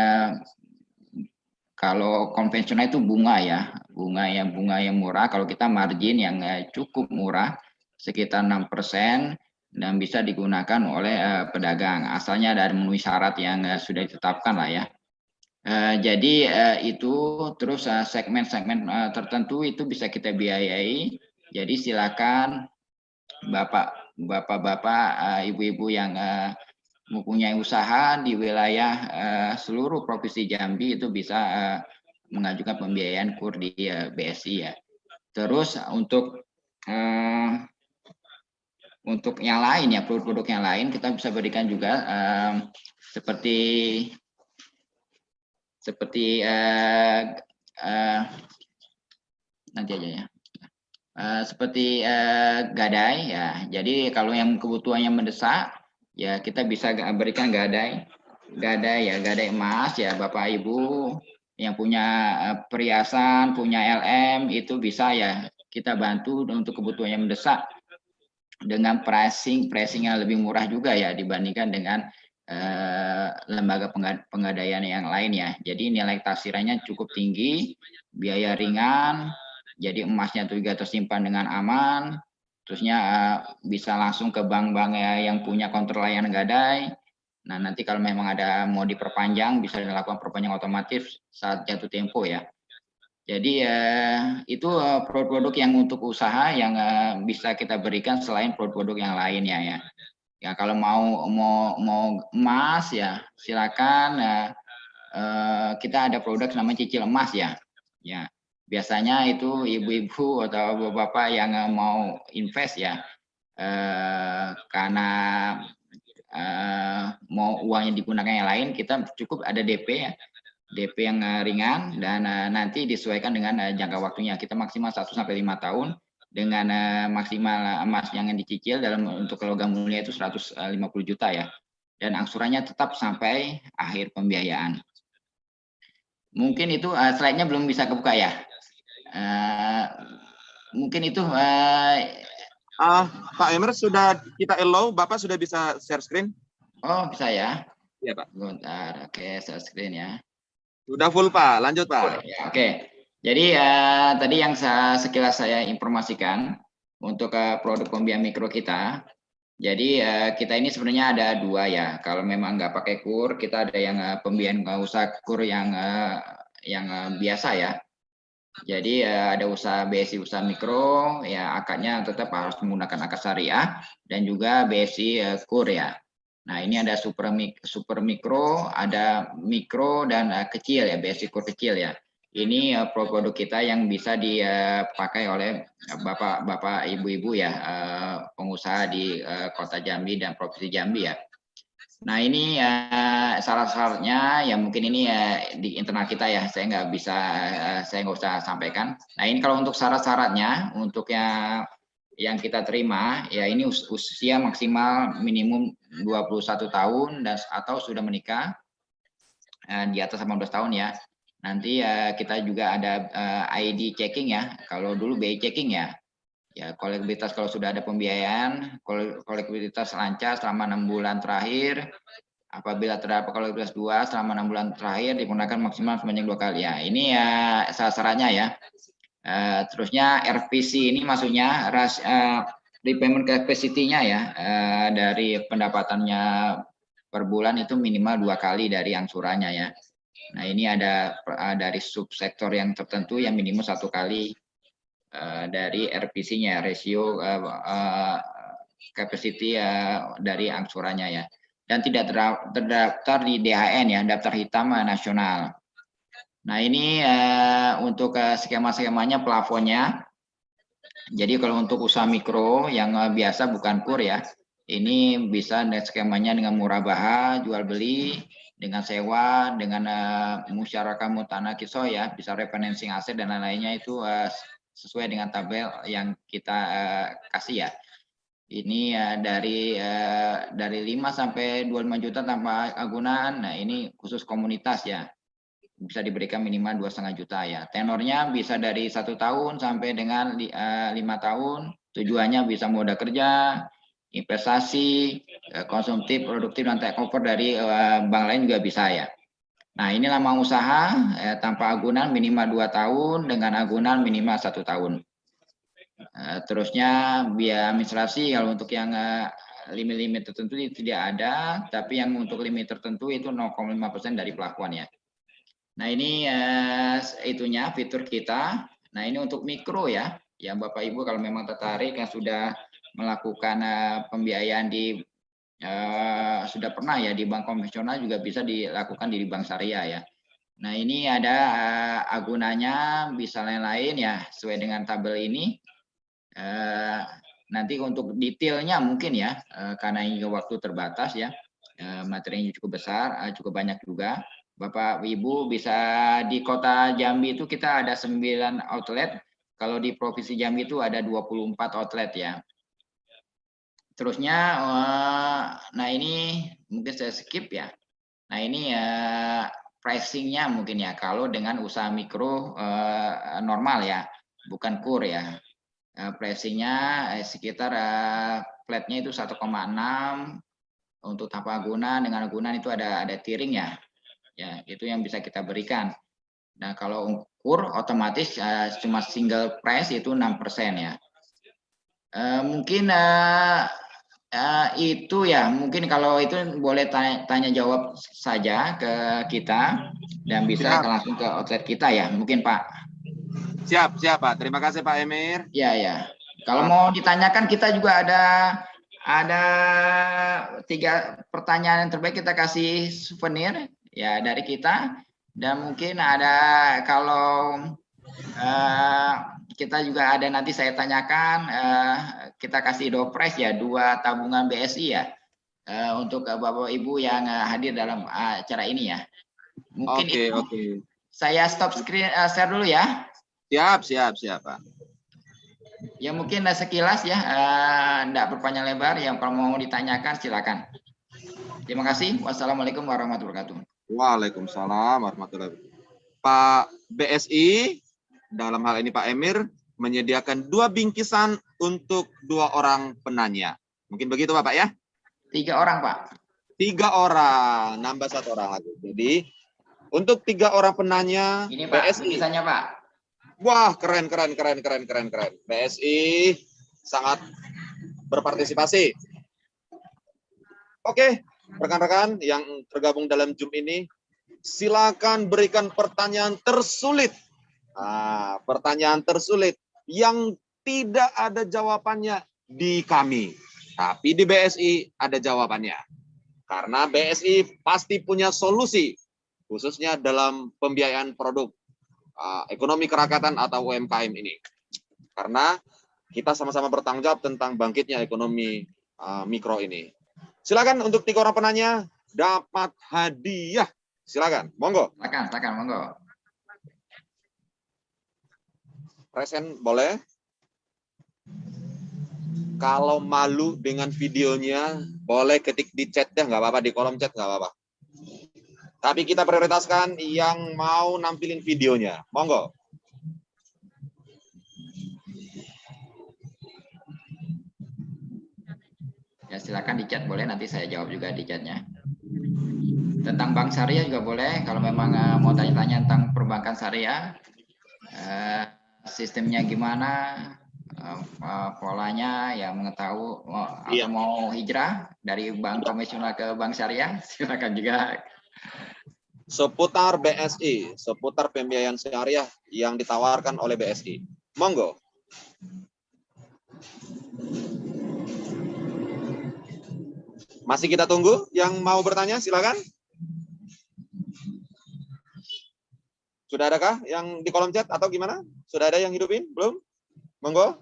S5: kalau konvensional itu bunga yang murah. Kalau kita margin yang cukup murah, sekitar 6% dan bisa digunakan oleh pedagang. Asalnya dari memenuhi syarat yang sudah ditetapkan lah ya. Jadi itu terus segmen-segmen tertentu itu bisa kita biayai. Jadi silakan bapak-bapak, ibu-ibu yang mempunyai usaha di wilayah seluruh provinsi Jambi itu bisa mengajukan pembiayaan KUR di BSI ya. Terus untuk yang lain ya, produk-produk yang lain kita bisa berikan juga seperti nanti aja ya. Seperti gadai ya. Jadi kalau yang kebutuhannya mendesak ya kita bisa berikan gadai emas ya Bapak Ibu yang punya perhiasan, punya LM itu bisa ya kita bantu untuk kebutuhan yang mendesak dengan pricing yang lebih murah juga ya dibandingkan dengan lembaga pengadaian yang lain ya. Jadi nilai taksirannya cukup tinggi, biaya ringan, jadi emasnya juga tersimpan dengan aman, terusnya bisa langsung ke bank-bank yang punya kontrol layanan gadai. Nah nanti kalau memang ada mau diperpanjang bisa dilakukan perpanjang otomatis saat jatuh tempo ya. Jadi itu produk-produk yang untuk usaha yang bisa kita berikan selain produk-produk yang lainnya ya. Ya kalau mau emas ya silakan kita ada produk namanya cicil emas ya. Ya biasanya itu ibu-ibu atau bapak-bapak yang mau invest ya karena mau uangnya digunakan yang lain kita cukup ada DP ya. DP yang ringan dan nanti disesuaikan dengan jangka waktunya. Kita maksimal 1 sampai 5 tahun dengan maksimal emas yang dicicil dalam untuk logam mulia itu 150 juta ya. Dan angsurannya tetap sampai akhir pembiayaan. Mungkin itu slide-nya belum bisa kebuka ya. Mungkin itu
S3: Pak Emir sudah kita allow, Bapak sudah bisa share screen?
S5: Oh, bisa ya?
S3: Iya, Pak.
S5: Bentar, oke, share screen ya.
S3: Sudah full, Pak. Lanjut, Pak.
S5: Ya, oke. Jadi tadi yang sekilas saya informasikan untuk produk pembiayaan mikro kita. Jadi kita ini sebenarnya ada dua ya. Kalau memang nggak pakai KUR, kita ada yang pembiayaan usaha KUR yang biasa ya. Jadi ada usaha BSI usaha mikro, ya akadnya tetap harus menggunakan akad syariah dan juga BSI KUR ya. Nah ini ada super mikro, ada mikro dan kecil ya, BSI KUR kecil ya. Ini produk kita yang bisa dipakai oleh bapak-bapak, ibu-ibu ya, pengusaha di Kota Jambi dan Provinsi Jambi ya. Nah ini syarat-syaratnya ya mungkin ini di internal kita ya, saya nggak usah sampaikan. Nah ini kalau untuk syarat-syaratnya untuk yang kita terima ya ini usia maksimal minimum 21 tahun dan atau sudah menikah di atas 18 tahun ya. Nanti kita juga ada ID checking ya. Kalau dulu BI checking ya. Ya kolektibilitas kalau sudah ada pembiayaan, kolektibilitas lancar selama 6 bulan terakhir. Apabila terdapat kolektibilitas 2 selama 6 bulan terakhir digunakan maksimal sebanyak 2 kali ya. Ini ya syarat-syaratnya ya. Terusnya RPC ini maksudnya repayment capacity-nya ya dari pendapatannya per bulan itu minimal 2 kali dari angsurannya ya. Nah ini ada dari subsektor yang tertentu yang minimum 1 kali dari RPC-nya, rasio capacity dari angsurannya ya. Dan tidak terdaftar di DHN ya, daftar hitam nasional. Nah ini untuk skema-skemanya plafonnya Jadi kalau untuk usaha mikro yang biasa bukan kur ya, ini bisa skemanya dengan murabahah, jual beli, dengan sewa, dengan musyarakah mutanah kisah ya, bisa refinancing aset dan lain-lainnya itu sesuai dengan tabel yang kita kasih ya. Ini dari 5 sampai 25 juta tanpa agunan. Nah, ini khusus komunitas ya. Bisa diberikan minimal 2,5 juta ya. Tenornya bisa dari 1 tahun sampai dengan 5 tahun. Tujuannya bisa modal kerja, investasi, konsumtif, produktif, dan take over dari bank lain juga bisa ya. Nah, ini lama usaha tanpa agunan minimal 2 tahun, dengan agunan minimal 1 tahun. Terusnya biaya administrasi kalau untuk yang limit-limit tertentu tidak ada, tapi yang untuk limit tertentu itu 0,5% dari pelakuan ya. Nah, ini itunya fitur kita. Nah, ini untuk mikro ya, yang Bapak Ibu kalau memang tertarik yang sudah melakukan pembiayaan di sudah pernah ya di bank konvensional juga bisa dilakukan di bank syariah ya. Nah, ini ada agunannya bisa lain-lain ya sesuai dengan tabel ini. Nanti untuk detailnya mungkin ya, karena ini waktu terbatas ya, materinya cukup besar, cukup banyak juga. Bapak Ibu bisa di kota Jambi itu kita ada 9 outlet, kalau di Provinsi Jambi itu ada 24 outlet ya. Terusnya, nah ini mungkin saya skip ya. Nah ini pricingnya mungkin ya, kalau dengan usaha mikro normal ya, bukan kur ya. Pricingnya sekitar flatnya itu 1,6 untuk tanpa agunan, dengan agunan itu ada tiering ya, itu yang bisa kita berikan. Nah kalau kur otomatis cuma single price itu 6% ya. Mungkin itu ya, mungkin kalau itu boleh tanya jawab saja ke kita dan bisa langsung ke outlet kita ya, mungkin Pak.
S3: Siap Pak. Terima kasih Pak Emir.
S5: Ya. Kalau mau ditanyakan kita juga ada 3 pertanyaan yang terbaik, kita kasih souvenir ya dari kita, dan mungkin ada kalau kita juga ada nanti saya tanyakan kita kasih door prize ya, 2 tabungan BSI ya untuk Bapak Ibu yang hadir dalam acara ini ya. Mungkin
S3: Oke.
S5: Saya stop screen share dulu ya.
S3: Siap Pak.
S5: Ya mungkin sekilas ya, enggak berpanjang lebar. Yang kalau mau ditanyakan silakan. Terima kasih. Wassalamualaikum warahmatullahi wabarakatuh.
S3: Waalaikumsalam warahmatullahi wabarakatuh. Pak BSI, dalam hal ini Pak Emir, menyediakan 2 bingkisan untuk 2 orang penanya. Mungkin begitu Bapak ya?
S5: 3 orang Pak.
S3: 3 orang, nambah 1 orang lagi. Jadi untuk 3 orang penanya,
S5: ini Pak,
S3: BSI.
S5: bingkisannya Pak.
S3: Wah, keren. BSI sangat berpartisipasi. Oke, rekan-rekan yang tergabung dalam Zoom ini, silakan berikan pertanyaan tersulit. Pertanyaan tersulit yang tidak ada jawabannya di kami, tapi di BSI ada jawabannya. Karena BSI pasti punya solusi, khususnya dalam pembiayaan produk ekonomi kerakyatan atau UMKM ini. Karena kita sama-sama bertanggung jawab tentang bangkitnya ekonomi mikro ini. Silakan untuk 3 orang penanya dapat hadiah. Silakan, monggo.
S5: Silakan, monggo.
S3: Present boleh. Kalau malu dengan videonya, boleh ketik di chat ya, nggak apa-apa, di kolom chat nggak apa-apa. Tapi kita prioritaskan yang mau nampilin videonya. Monggo.
S5: Ya silakan di chat boleh, nanti saya jawab juga di chatnya. Tentang bank syariah juga boleh, kalau memang mau tanya-tanya tentang perbankan syariah, sistemnya gimana, polanya, ya mengetahui atau mau hijrah dari bank konvensional ke bank syariah, silakan juga.
S3: Seputar BSI, seputar pembiayaan syariah yang ditawarkan oleh BSI. Monggo. Masih kita tunggu yang mau bertanya, silakan. Sudah adakah yang di kolom chat atau gimana? Sudah ada yang hidupin? Belum? Monggo.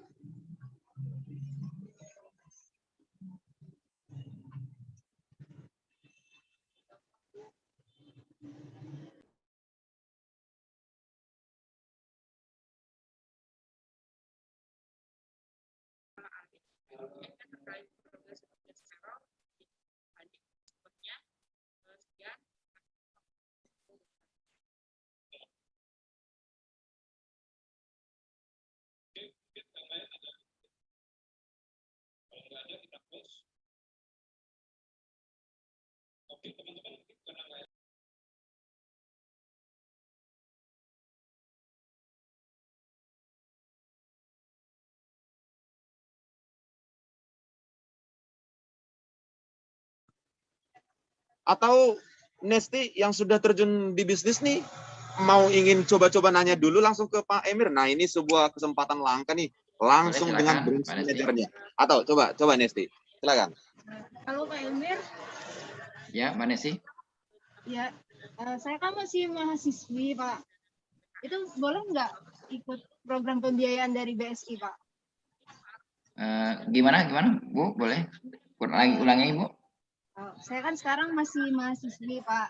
S6: Kalau nggak ada kita close. Oke teman-teman, mungkin karena nggak ada.
S3: Atau Nesti yang sudah terjun di bisnis nih, mau ingin coba-coba nanya dulu langsung ke Pak Emir. Nah, ini sebuah kesempatan langka nih, langsung
S5: Boleh,
S3: dengan
S5: silakan,
S3: branch
S5: Pak Nesti.
S3: manajernya. Atau coba Nesti, silakan.
S4: Halo Pak Emir,
S5: Ya, Mbak Nesi.
S4: ya saya kan masih mahasiswi Pak. Itu boleh nggak ikut program pembiayaan dari BSI Pak?
S5: Gimana, Bu? Boleh? Ulangi, Bu.
S4: Saya kan sekarang masih mahasiswi Pak.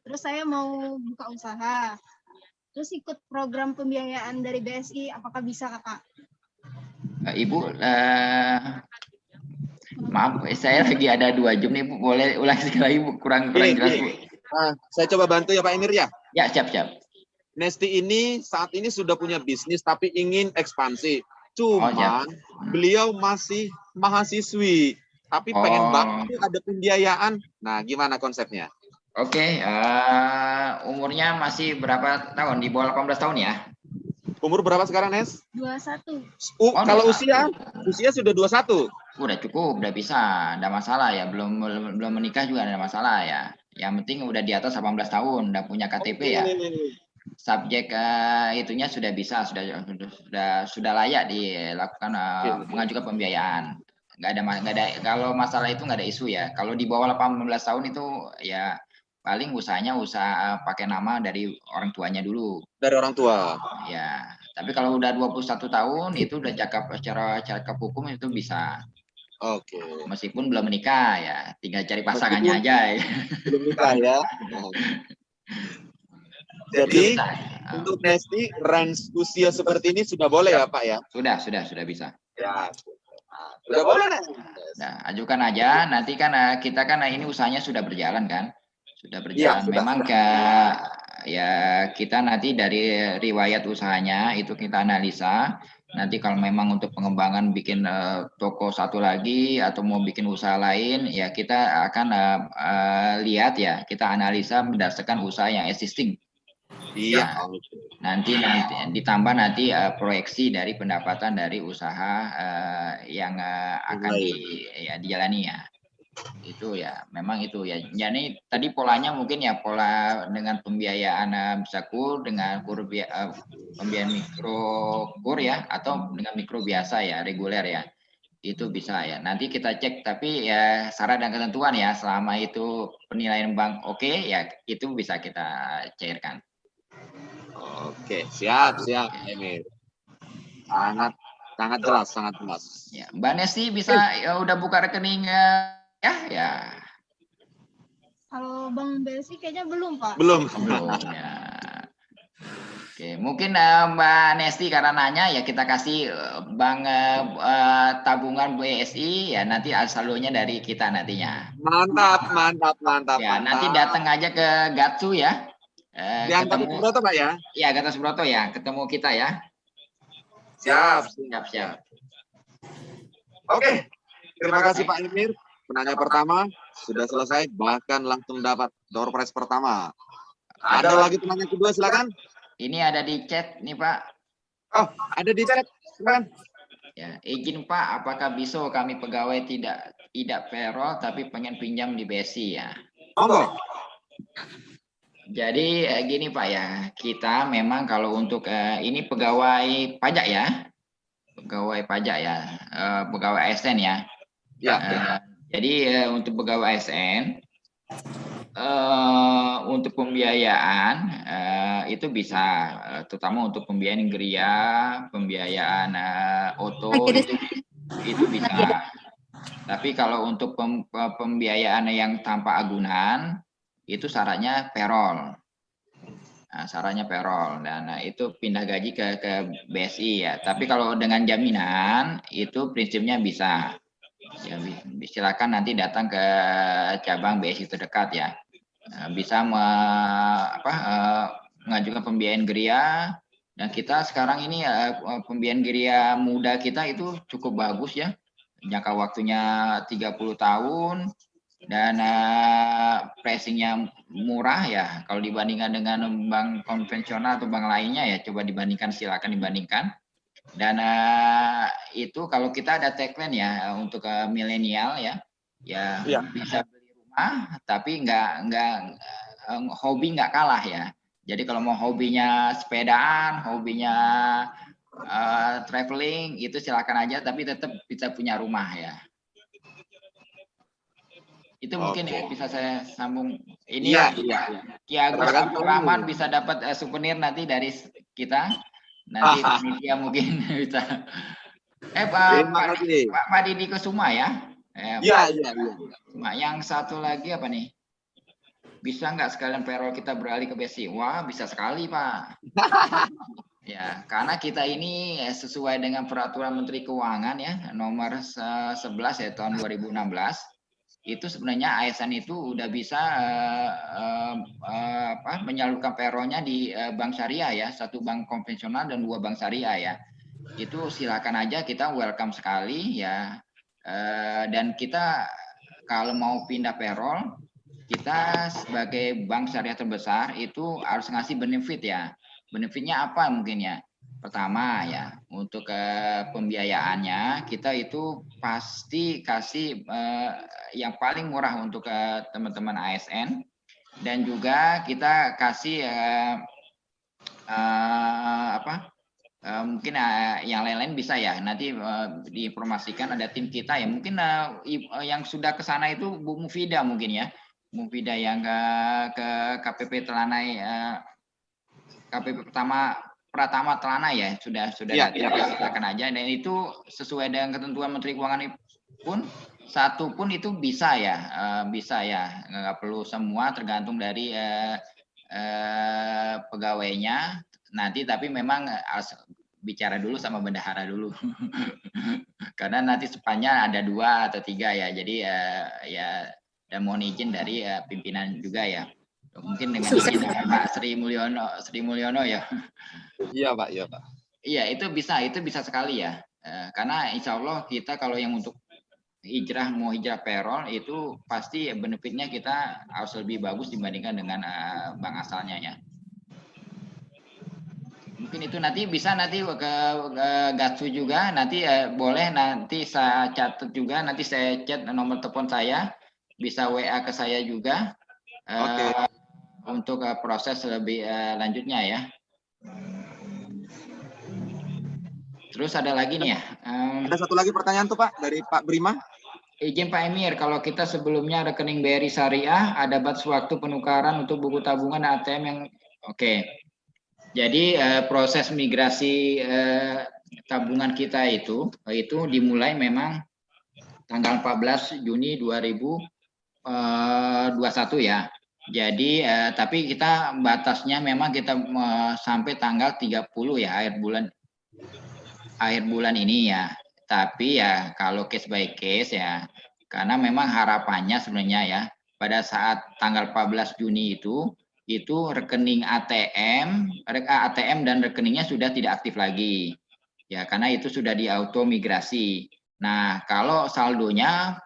S4: Terus saya mau buka usaha. Terus ikut program pembiayaan dari BSI, apakah bisa Kakak?
S5: Ibu, maaf, saya lagi ada 2 jam nih, Bu. Boleh ulang sekali lagi, Bu? Kurang jelas, Bu.
S3: Saya coba bantu ya Pak Emir ya.
S5: Ya, siap.
S3: Nesti ini saat ini sudah punya bisnis tapi ingin ekspansi. Cuman beliau masih mahasiswi, tapi pengen banget ada pembiayaan. Nah, gimana konsepnya?
S5: Oke, umurnya masih berapa tahun? Di bawah 18 tahun ya?
S3: Umur berapa sekarang, Nes?
S4: 21.
S3: Kalau usia sudah 21.
S5: Udah cukup, udah bisa, ada masalah ya. Belum menikah juga ada masalah ya. Yang penting udah di atas 18 tahun, udah punya KTP ya. Subjek itunya sudah bisa, sudah layak dilakukan mengajukan pembiayaan. Nggak ada, kalau masalah itu nggak ada isu ya. Kalau di bawah 18 tahun itu ya paling usahanya usaha pakai nama dari orang tuanya dulu.
S3: Dari orang tua.
S5: Ya, tapi kalau udah 21 tahun itu udah secara hukum itu bisa.
S3: Oke.
S5: Meskipun belum menikah ya, tinggal cari pasangannya aja ya.
S3: Belum menikah ya. Jadi untuk Nesti range usia seperti ini sudah boleh ya Pak ya?
S5: Sudah bisa.
S3: Ya. Sudah boleh.
S5: Nah, ajukan aja. Nanti kan kita kan ini usahanya sudah berjalan kan? Sudah berjalan.
S3: Ya,
S5: memang ya kita nanti dari riwayat usahanya itu kita analisa. Nanti kalau memang untuk pengembangan bikin toko satu lagi atau mau bikin usaha lain, ya kita akan lihat ya, kita analisa berdasarkan usaha yang existing.
S3: Iya.
S5: Nanti ditambah nanti proyeksi dari pendapatan dari usaha yang akan dijalani ya. Itu ya, memang itu ya. Jadi tadi polanya mungkin ya pola dengan pembiayaan bisa kur dengan kur pembiayaan mikro kur ya, atau dengan mikro biasa ya, reguler ya. Itu bisa ya. Nanti kita cek, tapi ya syarat dan ketentuan ya, selama itu penilaian bank oke ya, itu bisa kita cairkan.
S3: Oke, siap Emir. Sangat jelas.
S5: Ya, Mbak Nesti bisa udah buka rekening ya.
S4: Kalau Bang BSI kayaknya belum Pak.
S3: Belum
S5: ya. Oke, mungkin Mbak Nesti karena nanya ya kita kasih bank tabungan BSI ya, nanti saldonya dari kita nantinya.
S3: Mantap.
S5: Ya, nanti datang aja ke Gatsu ya.
S3: Diantar ke Broto Pak ya?
S5: Iya, Gatot Subroto ya, ketemu kita ya.
S3: Siap. Oke, terima kasih Pak Emir. Penanya pertama sudah selesai, bahkan langsung dapat door prize pertama. Ada lagi penanya kedua, silakan.
S5: Ini ada di chat nih Pak.
S3: Oh, ada di chat, silakan.
S5: Ya, izin Pak, apakah bisa kami pegawai tidak payroll tapi pengen pinjam di BSI ya?
S3: Monggo.
S5: Jadi gini Pak ya, kita memang kalau untuk ini pegawai pajak ya, pegawai ASN ya. Jadi untuk pegawai ASN, untuk pembiayaan itu bisa, terutama untuk pembiayaan geria, pembiayaan auto itu bisa. Tapi kalau untuk pembiayaan yang tanpa agunan, itu syaratnya payroll. Nah, syaratnya payroll dan itu pindah gaji ke BSI ya. Tapi kalau dengan jaminan itu prinsipnya bisa. Ya, silakan nanti datang ke cabang BSI terdekat ya. Bisa mengajukan pembiayaan geria, dan kita sekarang ini pembiayaan geria muda kita itu cukup bagus ya. Jangka waktunya 30 tahun dan pricingnya murah ya. Kalau dibandingkan dengan bank konvensional atau bank lainnya ya, coba dibandingkan, silakan dibandingkan. Dan itu kalau kita ada tagline ya untuk milenial ya, bisa beli rumah tapi nggak hobi nggak kalah ya. Jadi kalau mau hobinya sepedaan, hobinya traveling, itu silakan aja, tapi tetap bisa punya rumah ya. Itu mungkin bisa saya sambung. Ini Ki Agus Abdurrahman bisa dapat souvenir nanti dari kita. Nanti panitia mungkin bisa. Pak Didi Kusuma ya. Iya. Yang satu lagi apa nih? Bisa nggak sekalian payroll kita beralih ke BSI? Wah, bisa sekali, Pak. Ya, karena kita ini sesuai dengan peraturan Menteri Keuangan ya, nomor 11 ya tahun 2016. Itu sebenarnya ASN itu udah bisa menyalurkan payrollnya di bank syariah ya, 1 bank konvensional dan 2 bank syariah ya. Itu silakan aja, kita welcome sekali ya. Dan kita kalau mau pindah payroll, kita sebagai bank syariah terbesar itu harus ngasih benefit ya. Benefitnya apa mungkin ya? Pertama ya, untuk pembiayaannya kita itu pasti kasih yang paling murah untuk teman-teman ASN, dan juga kita kasih mungkin yang lain-lain bisa ya nanti diinformasikan, ada tim kita ya, mungkin yang sudah ke sana itu Bu Mufida mungkin ya, Mufida yang ke KPP Telanai, KPP Pratama Telanai ya, sudah silakan aja, dan itu sesuai dengan ketentuan Menteri Keuangan pun, 1 pun itu bisa ya, nggak perlu semua, tergantung dari pegawainya nanti, tapi memang harus bicara dulu sama bendahara dulu. Karena nanti sepanjang ada 2 atau 3 ya, jadi ya, dan mohon izin dari pimpinan juga ya. Mungkin dengan izin Pak Sri Mulyono ya. Iya Pak. Iya, itu bisa sekali ya. Karena insya Allah kita kalau yang untuk mau hijrah payroll itu pasti benefitnya kita harus lebih bagus dibandingkan dengan bank asalnya ya. Mungkin itu nanti bisa ke Gatsu juga, nanti boleh nanti saya catat juga, nanti saya chat nomor telepon saya, bisa WA ke saya juga untuk proses lebih lanjutnya ya. Terus ada lagi nih ya.
S7: Ada satu lagi pertanyaan tuh Pak dari Pak Brima.
S5: Izin Pak Emir, kalau kita sebelumnya rekening BRI Syariah, ada batas waktu penukaran untuk buku tabungan ATM yang Jadi proses migrasi tabungan kita itu dimulai memang tanggal 14 Juni 2021 ya. Jadi tapi kita batasnya memang kita sampai tanggal 30 ya, akhir bulan ini ya. Tapi ya kalau case by case ya, karena memang harapannya sebenarnya ya, pada saat tanggal 14 Juni itu rekening ATM dan rekeningnya sudah tidak aktif lagi. Ya, karena itu sudah diauto migrasi. Nah, kalau saldonya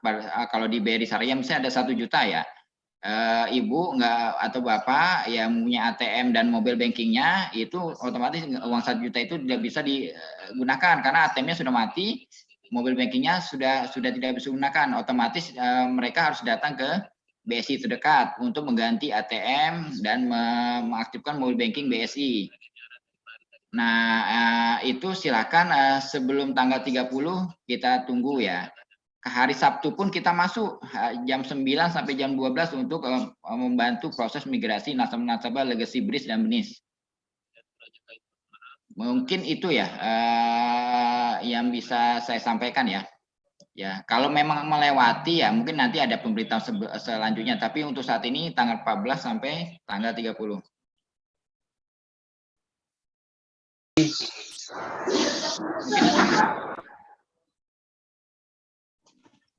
S5: kalau di BRI Syariah misalnya ada 1 juta ya. Ibu atau bapak yang punya ATM dan mobile bankingnya itu otomatis uang 1 juta itu tidak bisa digunakan karena ATM-nya sudah mati, mobile bankingnya sudah tidak bisa digunakan. Otomatis mereka harus datang ke BSI terdekat untuk mengganti ATM dan mengaktifkan mobile banking BSI. Nah, itu silakan sebelum tanggal 30 kita tunggu ya. Hari Sabtu pun kita masuk jam 9 sampai jam 12 untuk membantu proses migrasi nasabah legacy BRIS dan BNIS. Mungkin itu ya yang bisa saya sampaikan ya. Ya, kalau memang melewati ya mungkin nanti ada pemberitahuan selanjutnya, tapi untuk saat ini tanggal 14 sampai tanggal 30.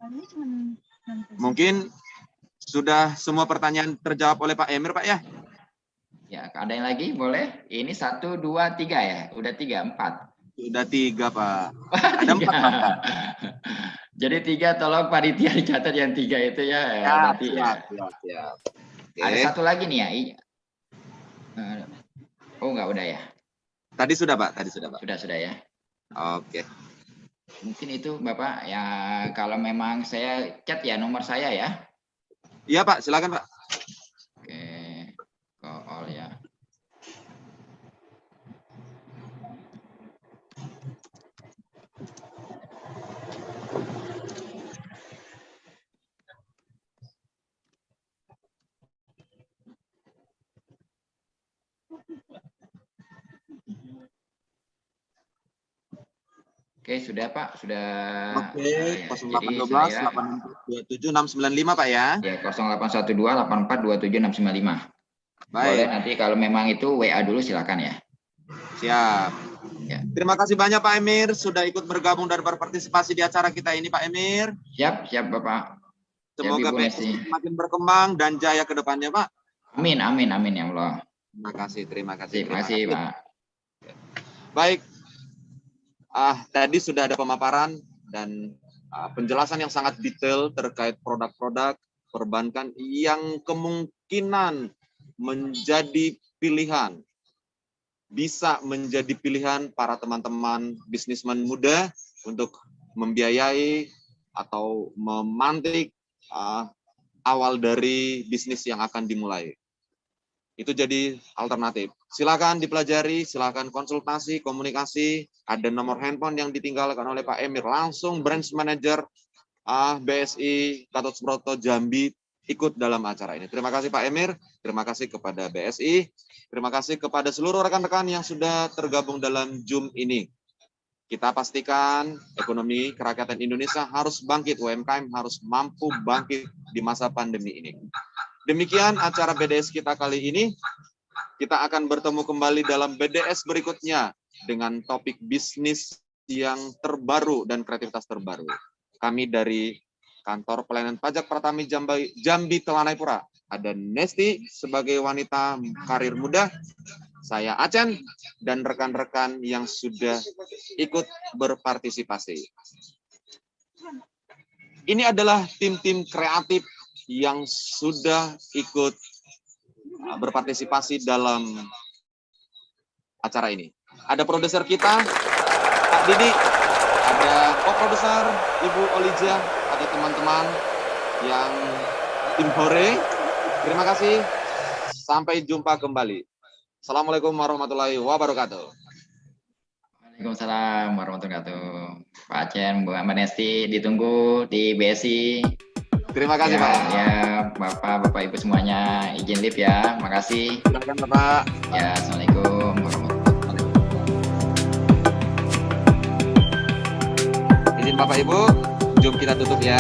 S4: Ini cuma
S7: Mungkin sudah semua pertanyaan terjawab oleh Pak Emir, Pak ya?
S5: Ya, ada yang lagi? Boleh? Ini 1, 2, 3 ya? Udah 3, 4.
S7: Sudah 3, Pak. Ada 4, Pak.
S5: Jadi 3, tolong panitia dicatat yang 3 itu ya. Nanti ya.
S7: Siap.
S5: Ada
S7: Oke.
S5: satu lagi nih ya. Oh, enggak, udah ya.
S7: Tadi sudah, Pak.
S5: Sudah ya.
S7: Oke.
S5: Mungkin itu Bapak ya, kalau memang saya chat ya nomor saya ya.
S7: Iya, Pak. Silakan, Pak.
S5: Oke. Call ya. Oke, sudah Pak, sudah.
S7: Oke,
S5: ya,
S7: 0812 827 695, Pak ya.
S5: Ya, 0812 8427 695. Boleh,
S7: Baik.
S5: nanti kalau memang itu WA dulu silakan ya.
S7: Siap.
S5: Ya.
S7: Terima kasih banyak Pak Emir sudah ikut bergabung dan berpartisipasi di acara kita ini, Pak Emir.
S5: Siap Bapak.
S7: Semoga
S5: Ibu
S7: BSI
S5: Nesti.
S7: semakin berkembang dan jaya ke depannya, Pak.
S5: Amin ya Allah.
S7: Terima kasih.
S5: Terima kasih Pak.
S7: Baik. Tadi sudah ada pemaparan dan penjelasan yang sangat detail terkait produk-produk perbankan yang kemungkinan menjadi pilihan, bisa menjadi pilihan para teman-teman bisnismen muda untuk membiayai atau memantik awal dari bisnis yang akan dimulai. Itu jadi alternatif. Silakan dipelajari, silakan konsultasi, komunikasi. Ada nomor handphone yang ditinggalkan oleh Pak Emir. Langsung branch manager BSI Gatot Subroto Jambi ikut dalam acara ini. Terima kasih Pak Emir, terima kasih kepada BSI, terima kasih kepada seluruh rekan-rekan yang sudah tergabung dalam Zoom ini. Kita pastikan ekonomi kerakyatan Indonesia harus bangkit, UMKM harus mampu bangkit di masa pandemi ini. Demikian acara BDS kita kali ini. Kita akan bertemu kembali dalam BDS berikutnya dengan topik bisnis yang terbaru dan kreativitas terbaru. Kami dari Kantor Pelayanan Pajak Pratama Jambi Telanai-Pura. Ada Nesti sebagai wanita karir muda. Saya Acen dan rekan-rekan yang sudah ikut berpartisipasi. Ini adalah tim-tim kreatif yang sudah ikut berpartisipasi dalam acara ini. Ada produser kita, Pak Didi, ada co-produser Ibu Olija, ada teman-teman yang tim Hore. Terima kasih. Sampai jumpa kembali. Assalamualaikum warahmatullahi wabarakatuh.
S5: Waalaikumsalam warahmatullahi wabarakatuh. Pak Acen, Bu Nesti, ditunggu di BSI.
S7: Terima kasih,
S5: ya,
S7: Pak.
S5: Ya, Bapak Ibu semuanya, izin live ya. Makasih.
S7: Silakan, Bapak.
S5: Ya, Assalamualaikum warahmatullahi
S7: wabarakatuh. Izin Bapak Ibu, Zoom kita tutup ya.